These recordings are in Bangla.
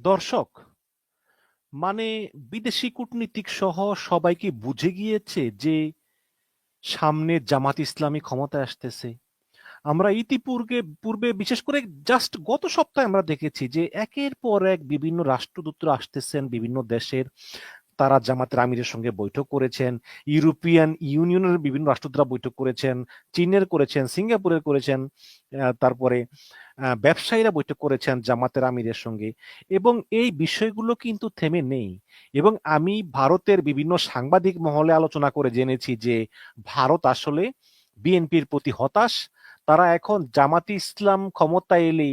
দর্শক, মানে বিদেশি কূটনীতিক সহ সবাইকে বুঝে গিয়েছে যে সামনে জামাত ইসলামী ক্ষমতায় আসতেছে। আমরা ইতিপূর্বে পূর্বে বিশেষ করে জাস্ট গত সপ্তাহে আমরা দেখেছি যে একের পর এক বিভিন্ন রাষ্ট্রদূতরা আসতেছেন বিভিন্ন দেশের। তারা জামাতের আমিরের সঙ্গে বৈঠক করেছেন, ইউরোপিয়ান ইউনিয়নের বিভিন্ন রাষ্ট্রদূতরা বৈঠক করেছেন, চীনের করেছেন, সিঙ্গাপুরের করেছেন, তারপরে ব্যবসায়ীরা বৈঠক করেছেন জামাতের আমিরের সঙ্গে। এবং এই বিষয়গুলো কিন্তু থেমে নেই। এবং আমি ভারতের বিভিন্ন সাংবাদিক মহলে আলোচনা করে জেনেছি যে ভারত আসলে বিএনপির প্রতি হতাশ। তারা এখন জামাতি ইসলাম ক্ষমতায় এলে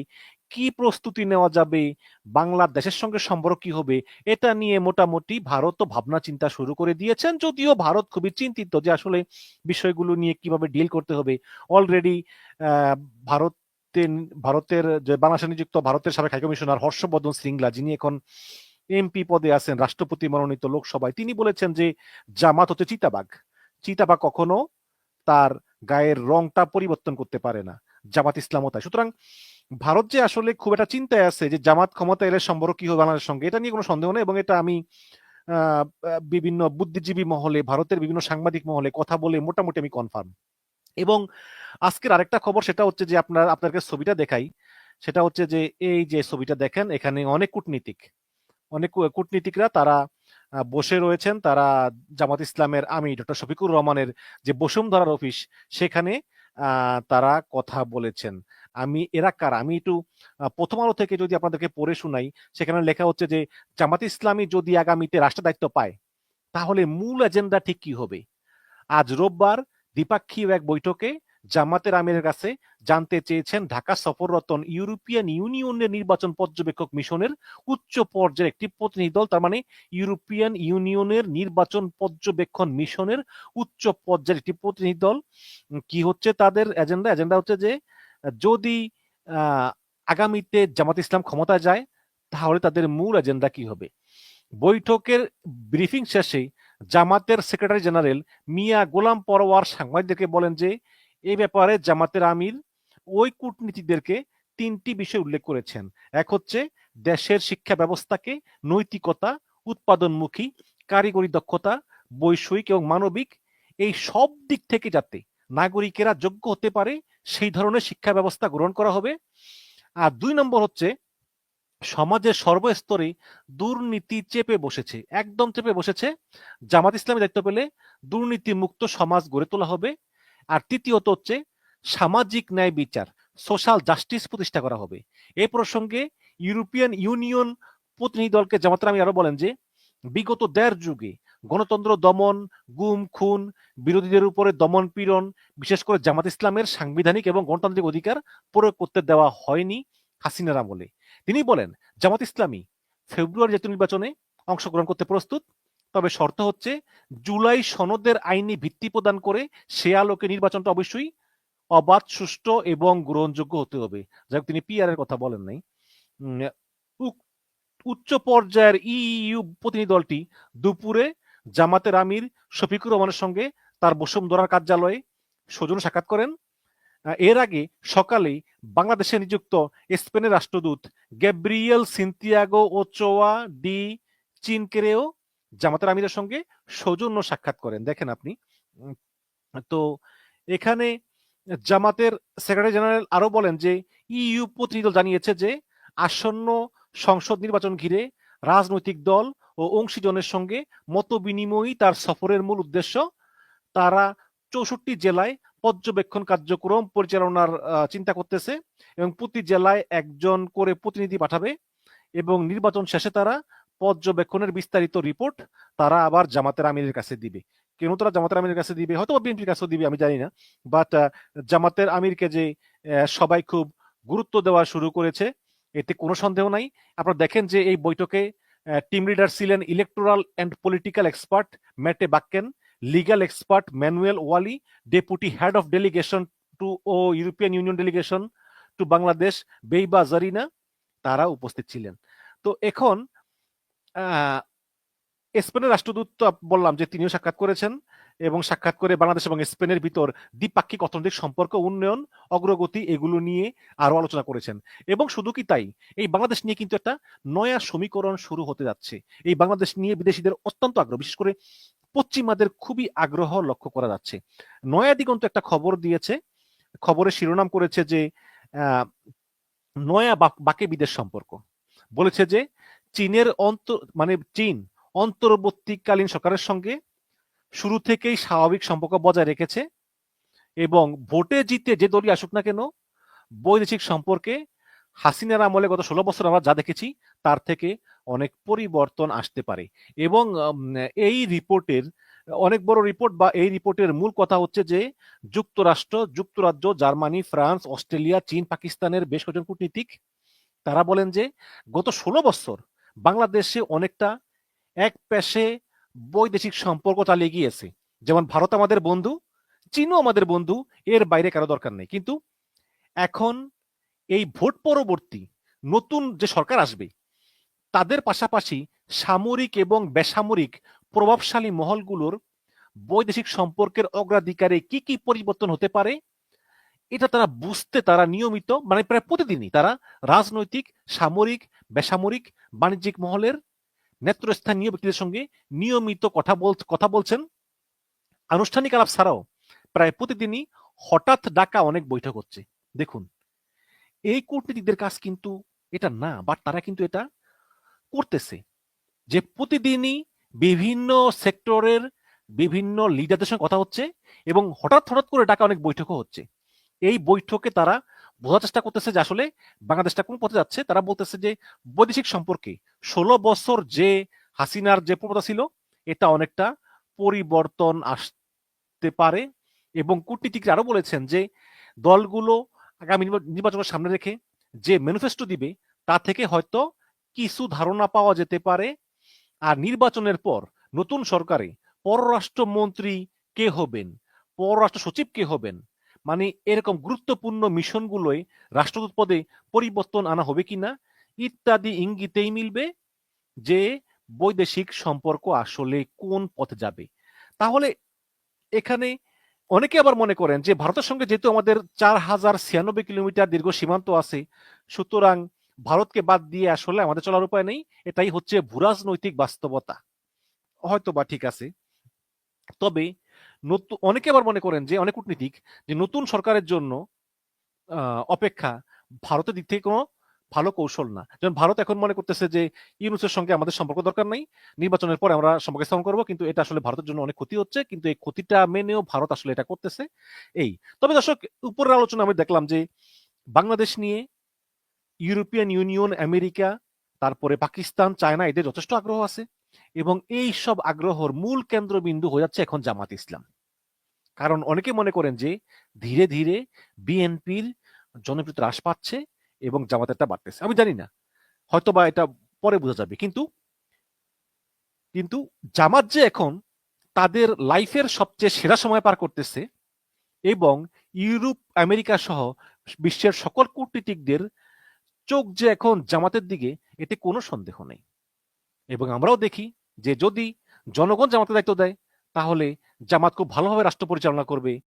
কি প্রস্তুতি নেওয়া যাবে, বাংলাদেশের সঙ্গে সম্পর্ক কি হবে, এটা নিয়ে মোটামুটি ভারতও ভাবনা চিন্তা শুরু করে দিয়েছেন। যদিও ভারত খুবই চিন্তিত যে আসলে বিষয়গুলো নিয়ে কিভাবে ডিল করতে হবে। অলরেডি ভারত ভারতের যে বাংলাদেশে নিযুক্ত ভারতের সাবেক হাইকমিশনার হর্ষবর্ধন শ্রীংলা, যিনি এখন এমপি পদে আছেন রাষ্ট্রপতি মনোনীত লোকসভায়, তিনি বলেছেন যে জামাত হচ্ছে চিতাবাঘ। চিতাবাঘ কখনো তার গায়ের রংটা পরিবর্তন করতে পারে না, জামাত ইসলামও তাই। সুতরাং ভারত যে আসলে খুব একটা চিন্তায় আছে যে জামাত ক্ষমতা এলে সম্পর্ক কি হবে বাংলাদেশের সঙ্গে, এটা নিয়ে কোনো সন্দেহ নেই। এবং এটা আমি বিভিন্ন বুদ্ধিজীবী মহলে, ভারতের বিভিন্ন সাংবাদিক মহলে কথা বলে মোটামুটি আমি কনফার্ম। এবং আজকের আরেকটা খবর, সেটা হচ্ছে যে আপনাদেরকে ছবিটা দেখাই। সেটা হচ্ছে যে এই যে ছবিটা দেখেন, এখানে অনেক কূটনীতিকরা তারা বসে রয়েছেন। তারা জামাত ইসলামের আমির ডক্টর শফিকুর রহমানের যে বসুন্ধরার অফিস, সেখানে তারা কথা বলেছেন। এরা কারা, আমি একটু প্রথম আলো থেকে যদি আপনাদেরকে পড়ে শোনাই। সেখানে লেখা হচ্ছে যে জামাত ইসলামী যদি আগামীতে রাষ্ট্র দায়িত্ব পায় তাহলে মূল এজেন্ডা ঠিক কি হবে। আজ রোববার দ্বিপাক্ষিক এক বৈঠকে জামাতের আমিরের কাছে জানতে চেয়েছেন ঢাকা সফররত ইউরোপিয়ান ইউনিয়নের নির্বাচন পর্যবেক্ষক মিশনের উচ্চ পর্যায়ের একটি প্রতিনিধি দল। তার মানে ইউরোপিয়ান ইউনিয়নের নির্বাচন পর্যবেক্ষণ মিশনের উচ্চ পর্যায়ের একটি প্রতিনিধি দল। কি হচ্ছে তাদের এজেন্ডা? এজেন্ডা হচ্ছে যে যদি আগামীতে জামাত ইসলাম ক্ষমতায় যায় তাহলে তাদের মূল এজেন্ডা কি হবে। বৈঠকের ব্রিফিং শেষে জামাতের সেক্রেটারি জেনারেল মিয়া গোলাম পরোয়ার সাংবাদিকদেরকে বলেন যে এই ব্যাপারে জামাতের আমির ওই কূটনীতিকদেরকে তিনটি বিষয় উল্লেখ করেছেন। এক হচ্ছে দেশের শিক্ষা ব্যবস্থাকে নৈতিকতা, উৎপাদনমুখী, কারিগরি দক্ষতা, বৈষয়িক এবং মানবিক, এই সব দিক থেকে যাতে নাগরিকেরা যোগ্য হতে পারে সেই ধরনের শিক্ষা ব্যবস্থা গ্রহণ করা হবে। আর ২ নম্বর হচ্ছে সমাজের সর্বস্তরে দুর্নীতি চেপে বসেছে, একদম চেপে বসেছে। জামাত ইসলামী দায়িত্ব পেলে দুর্নীতি মুক্ত সমাজ গড়ে তোলা হবে। আর তৃতীয়ত হচ্ছে সামাজিক ন্যায় বিচার, সোশ্যাল জাস্টিস প্রতিষ্ঠা করা হবে। এই প্রসঙ্গে ইউরোপিয়ান ইউনিয়ন প্রতিনিধি দলকে জামাত আমির আরো বলেন যে বিগত ১.৫ যুগে গণতন্ত্র দমন, গুম খুন, বিরোধীদের উপরে দমন পীড়ন, বিশেষ করে জামাত ইসলামের সাংবিধানিক এবং গণতান্ত্রিক অধিকার প্রয়োগ করতে দেওয়া হয়নি হাসিনার আমলে। তিনি বলেন জামাত ইসলামী ফেব্রুয়ারি জাতীয় নির্বাচনে অংশগ্রহণ করতে প্রস্তুত, তবে শর্ত হচ্ছে জুলাই সনদের আইনি ভিত্তি প্রদান করে সে আলোকে নির্বাচনটা অবশ্যই অবাধ, সুষ্ঠু এবং গ্রহণযোগ্য হতে হবে। যাই হোক, তিনি পিআর এর কথা বলেন নাই। উচ্চ পর্যায়ের ইইউ প্রতিনিধি দলটি দুপুরে জামাতের আমির শফিকুর রহমানের সঙ্গে তার বসুন্ধরার কার্যালয়ে সৌজন্য সাক্ষাৎ করেন। এর আগে সকালেই বাংলাদেশে নিযুক্ত স্পেনের রাষ্ট্রদূত গ্যাব্রিয়েল সিন্তিয়াগো ওচোয়া ডি চিনকেরেও জামাতের আমিরের সঙ্গে সৌজন্য সাক্ষাৎ করেন। দেখেন আপনি। তো এখানে জামাতের সেক্রেটারি জেনারেল আরো বলেন যে ইইউ প্রতিনিধি দল জানিয়েছে যে আসন্ন সংসদ নির্বাচন ঘিরে রাজনৈতিক দল ও অংশীজনের সঙ্গে মত বিনিময়ই তার সফরের মূল উদ্দেশ্য। তারা ৬৪ জেলায় পর্যবেক্ষণ কার্যক্রম পরিচালনার চিন্তা করতেছে এবং প্রতি জেলায় একজন করে প্রতিনিধি পাঠাবে এবং নির্বাচন শেষে তারা পর্যবেক্ষণের বিস্তারিত রিপোর্ট তারা আবার জামাতের আমিরের কাছে দিবে। কেন তারা জামাতের আমিরের কাছে দিবে, হয়তো বিএনপির কাছেও দিবে, আমি জানি না। বাট জামাতের আমিরকে যে সবাই খুব গুরুত্ব দেওয়া শুরু করেছে এতে কোনো সন্দেহ নাই। আপনারা দেখেন যে এই বৈঠকে টিম লিডার ছিলেন electoral and political expert Mette Bakken, legal expert Manuel Wally, deputy head of delegation to European Union delegation to Bangladesh Baiba Zarina, তারা উপস্থিত ছিলেন। তো এখন স্পেনের রাষ্ট্রদূত বললাম যে তিনিও সাক্ষাৎ করেছেন এবং সাক্ষাৎ করে বাংলাদেশ এবং স্পেনের ভিতর দ্বিপাক্ষিক অর্থনৈতিক সম্পর্ক উন্নয়ন অগ্রগতি এগুলো নিয়ে আরো আলোচনা করেছেন। এবং শুধু কি তাই, এই বাংলাদেশ নিয়ে কিন্তু একটা নয়া সমীকরণ শুরু হতে যাচ্ছে। এই বাংলাদেশ নিয়ে বিদেশিদের অত্যন্ত আগ্রহ, বিশেষ করে পশ্চিমাদের খুবই আগ্রহ লক্ষ্য করা যাচ্ছে। নয়া দিগন্ত একটা খবর দিয়েছে, খবরের শিরোনাম করেছে যে নয়া বাকে বিদেশ সম্পর্ক। বলেছে যে চীনের চীন অন্তর্বর্তীকালীন সরকারের সঙ্গে শুরু থেকেই স্বাভাবিক সম্পর্ক বজায় রেখেছে এবং ভোটে জিতে যে দলই আসুক না কেন বৈদেশিক সম্পর্কে হাসিনার আমলে গত 16 বছর আমরা যা দেখেছি তার থেকে অনেক পরিবর্তন আসতে পারে। এবং এই রিপোর্টের অনেক বড় রিপোর্ট, বা এই রিপোর্টের মূল কথা হচ্ছে যে যুক্তরাজ্য, জার্মানি, ফ্রান্স, অস্ট্রেলিয়া, চীন, পাকিস্তানের বেশ কয়েকজন কূটনীতিক তারা বলেন যে গত 16 বছর বাংলাদেশে অনেকটা এক পেশে বৈদেশিক সম্পর্ক চালিয়ে গিয়েছে। যেমন ভারত আমাদের বন্ধু, চীনও আমাদের বন্ধু, এর বাইরে কারো দরকার নেই। কিন্তু এখন এই ভোট পরবর্তী নতুন যে সরকার আসবে তাদের পাশাপাশি সামরিক এবং বেসামরিক প্রভাবশালী মহলগুলোর বৈদেশিক সম্পর্কের অগ্রাধিকারে কি কি পরিবর্তন হতে পারে এটা তারা বুঝতে তারা নিয়মিত প্রায় প্রতিদিনই তারা রাজনৈতিক, সামরিক, বেসামরিক, বাণিজ্যিক মহলের নেতৃস্থানীয় ব্যক্তিদের সঙ্গে নিয়মিত কথা বলছেন। আনুষ্ঠানিক আলাপ ছাড়াও প্রায় প্রতিদিনই হঠাৎ ডাকা অনেক বৈঠক হচ্ছে। দেখুন, এই কূটনীতিকদের কাজ কিন্তু এটা না, বাট তারা কিন্তু এটা করতেছে যে প্রতিদিনই বিভিন্ন সেক্টরের বিভিন্ন লিডারদের সঙ্গে কথা হচ্ছে এবং হঠাৎ হঠাৎ করে ডাকা অনেক বৈঠকও হচ্ছে। এই বৈঠকে তারা বোঝার চেষ্টা করতেছে যে আসলে বাংলাদেশটা কোন পথে যাচ্ছে। তারা বলতেছে যে বৈদেশিক সম্পর্কে 16 বছর যে হাসিনার যে প্রবণতা ছিল এটা অনেকটা পরিবর্তন আসতে পারে। এবং কূটনীতিকরা আরো বলেছেন যে দলগুলো আগামী নির্বাচনের সামনে রেখে যে ম্যানিফেস্টো দিবে তা থেকে হয়তো কিছু ধারণা পাওয়া যেতে পারে। আর নির্বাচনের পর নতুন সরকারে পররাষ্ট্রমন্ত্রী কে হবেন, পররাষ্ট্র সচিব কে হবেন, এরকম গুরুত্বপূর্ণ মিশনগুলোয় রাষ্ট্রদূত পদে পরিবর্তন আনা হবে কিনা ইত্যাদি ইঙ্গিতেই মিলবে যে বৈদেশিক সম্পর্ক আসলে কোন পথে যাবে। তাহলে এখানে অনেকে আবার মনে করেন যে ভারতের সঙ্গে যেহেতু আমাদের 4096 কিলোমিটার দীর্ঘ সীমান্ত আছে, সুতরাং ভারতকে বাদ দিয়ে আসলে আমাদের চলার উপায় নেই, এটাই হচ্ছে ভূরাজনৈতিক বাস্তবতা। হয়তো বা ঠিক আছে। তবে অনেকে আবার মনে করেন যে অনেক কূটনীতিক যে নতুন সরকারের জন্য অপেক্ষা ভারতের দিক থেকে কোনো ভালো কৌশল না। যেমন ভারত এখন মনে করতেছে যে ইউনূসের সঙ্গে আমাদের সম্পর্ক দরকার নাই, নির্বাচনের পরে আমরা সম্পর্ক স্থাপন করবো, কিন্তু এটা আসলে ভারতের জন্য অনেক ক্ষতি হচ্ছে, কিন্তু এই ক্ষতিটা মেনেও ভারত আসলে এটা করতেছে। তবে দর্শক, উপরের আলোচনা আমি দেখলাম যে বাংলাদেশ নিয়ে ইউরোপিয়ান ইউনিয়ন, আমেরিকা, তারপরে পাকিস্তান, চায়না এদের যথেষ্ট আগ্রহ আছে এবং এই সব আগ্রহর মূল কেন্দ্রবিন্দু হয়ে যাচ্ছে এখন জামাত ইসলাম। কারণ অনেকে মনে করেন যে ধীরে ধীরে বিএনপির জনপ্রিয়তা হ্রাস পাচ্ছে এবং জামাতেরটা বাড়তেছে। আমি জানি না, হয়তো বা এটা পরে বোঝা যাবে। কিন্তু জামাত যে এখন তাদের লাইফের সবচেয়ে সেরা সময় পার করতেছে এবং ইউরোপ, আমেরিকা সহ বিশ্বের সকল কূটনীতিকদের চোখ যে এখন জামাতের দিকে, এতে কোনো সন্দেহ নেই। এবং আমরাও দেখি যে যদি জনগণ জামাতের দায়িত্ব দেয় তাহলে জামাত খুব ভালোভাবে রাষ্ট্র পরিচালনা করবে।